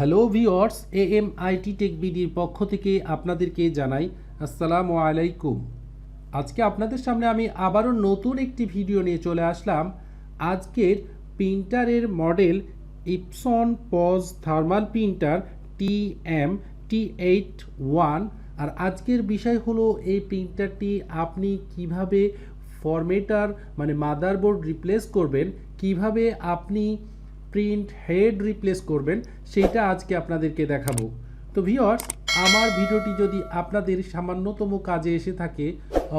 Hello viewers, AMIT take বিডির পক্ষ থেকে আপনাদেরকে জানাই আসসালামু আলাইকুম। আজকে আপনাদের সামনে আমি আবারও নতুন একটি ভিডিও নিয়ে চলে আসলাম। আজকের প্রিন্টারের model Epson POS thermal printer TM-T81। আর আজকের বিষয় হলো এই প্রিন্টারটি আপনি কিভাবে ফরম্যাটার মানে মাদারবোর্ড রিপ্লেস করবেন, কিভাবে আপনি প্রিন্ট হেড রিপ্লেস করবেন, সেটা আজকে আপনাদেরকে দেখাবো। তো ভিউয়ার্স, আমার ভিডিওটি যদি আপনাদের সামান্যতম কাজে এসে থাকে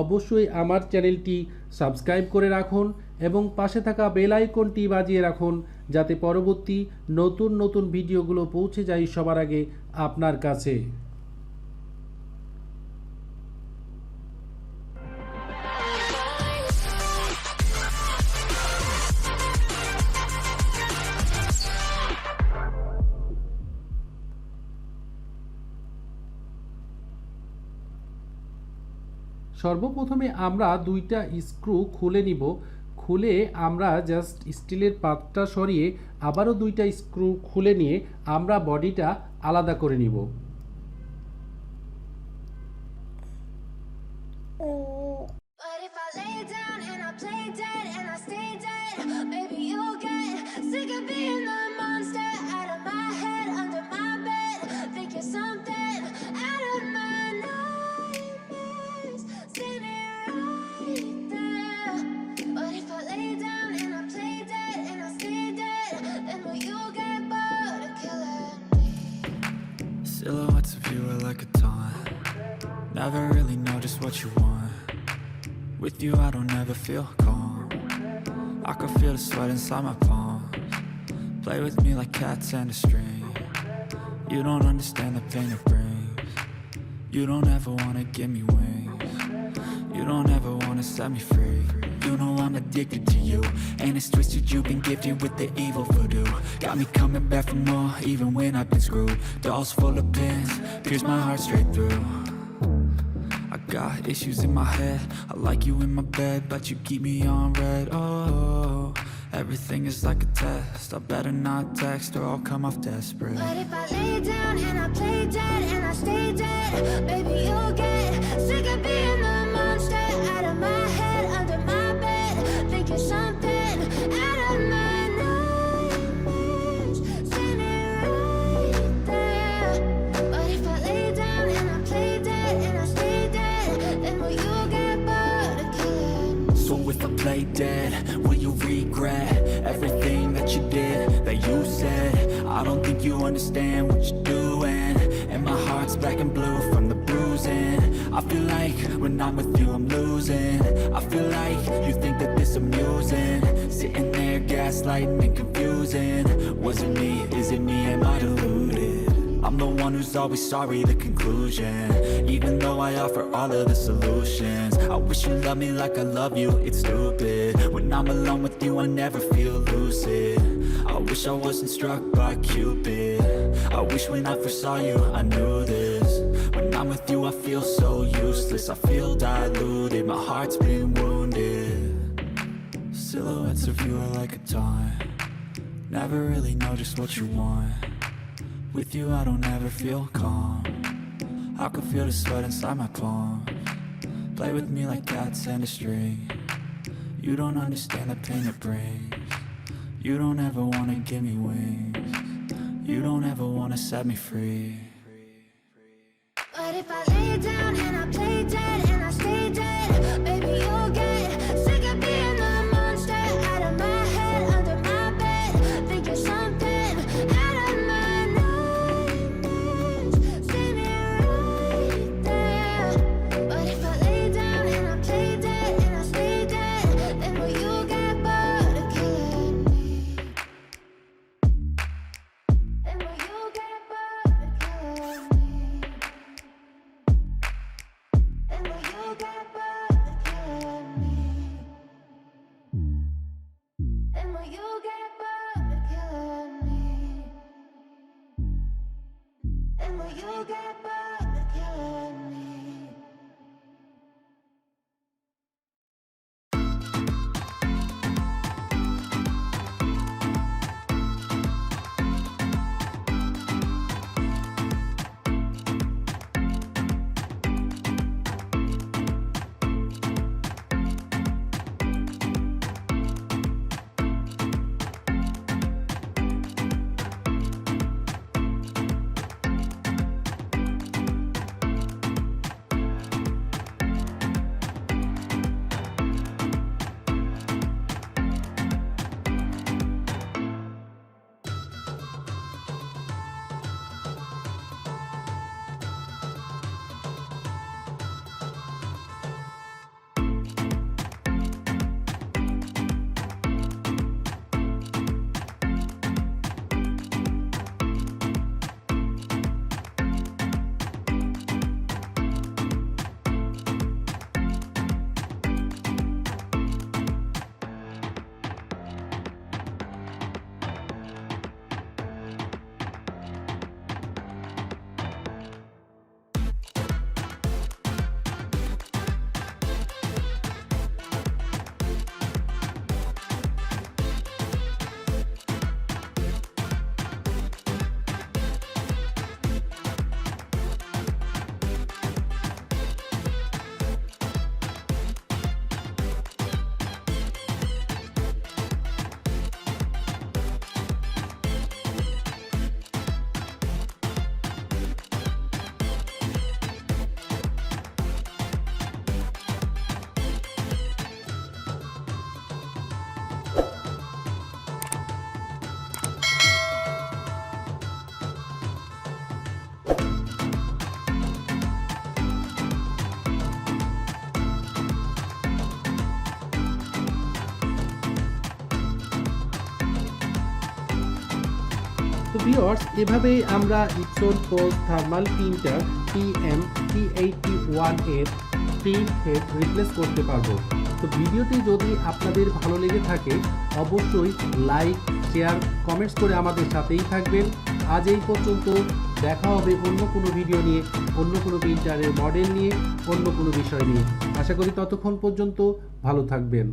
অবশ্যই আমার চ্যানেলটি সাবস্ক্রাইব করে রাখুন এবং পাশে থাকা বেল আইকনটি বাজিয়ে রাখুন যাতে পরবর্তী নতুন নতুন ভিডিওগুলো পৌঁছে যায় সবার আগে আপনার কাছে। সর্বপ্রথমে আমরা দুইটা স্ক্রু খুলে নিব। খুলে আমরা জাস্ট স্টিলের পাতটা সরিয়ে আবারও দুইটা স্ক্রু খুলে নিয়ে আমরা বডিটা আলাদা করে নিব। Silhouettes of you are like a taunt. Never really know just what you want. With you I don't ever feel calm. I can feel the sweat inside my palms. Play with me like cats and a string. You don't understand the pain it brings. You don't ever wanna give me wings. You don't ever wanna set me free. You know I'm addicted to you, and it's twisted, you've been gifted with the evil voodoo. Got me coming back for more, even when I've been screwed. Dolls full of pins, pierce my heart straight through. I got issues in my head, I like you in my bed, but you keep me on red. Oh, everything is like a test, I better not text or I'll come off desperate. But if I lay down and I play dead and I stay dead, baby you'll get sick of being the monster out of my head, under my bed, thinking something out of my nightmares, standing right there. But if I lay down and I play dead and I stay dead, then will you get bored of killing me? So if I play dead, will you regret everything that you did, that you said? I don't think you understand what you're doing, and my heart's black and blue from the bruising. I feel like when I'm with you I'm losing. I feel like you think that this amusing, sitting there gaslighting and confusing. Was it me, is it me, am I deluded? I'm the one who's always sorry, the conclusion. Even though I offer all of the solutions, I wish you loved me like I love you, it's stupid. When I'm alone with you I never feel lucid. I wish I wasn't struck by Cupid. I wish when I first saw you I knew this. When I'm with you I feel so useless, I feel diluted, my heart's been wounded. Silhouettes of you are like a taunt. Never really know just what you want. With you I don't ever feel calm. I can feel the sweat inside my palms. Play with me like cats and a string. You don't understand the pain it brings. You don't ever wanna give me wings. You don't ever wanna set me free. But if I lay down and I play dead and I stay dead, baby you'll get sick of being the monster out of my head, under my bed, thinking something out of my nightmares, standing right there. But if I lay down and I play dead and I stay dead, then will you get bored of killing me? Then will you get bored of killing me? And will you get bored of killing me? And will you get bored of killing me? And will you get bored of killing me? Viewers, এভাবেই আমরা Epson pose thermal printer PM381 এর print head replace করতে পারবো। তো ভিডিওটি যদি আপনাদের ভালো লেগে থাকে অবশ্যই লাইক, শেয়ার, কমেন্টস করে আমাদের সাথেই থাকবেন। আজ এই পর্যন্ত, দেখা হবে অন্য কোনো ভিডিও নিয়ে, অন্য কোনো প্রিন্টারের মডেল নিয়ে, অন্য কোনো বিষয় নিয়ে। আশা করি ততক্ষণ পর্যন্ত ভালো থাকবেন।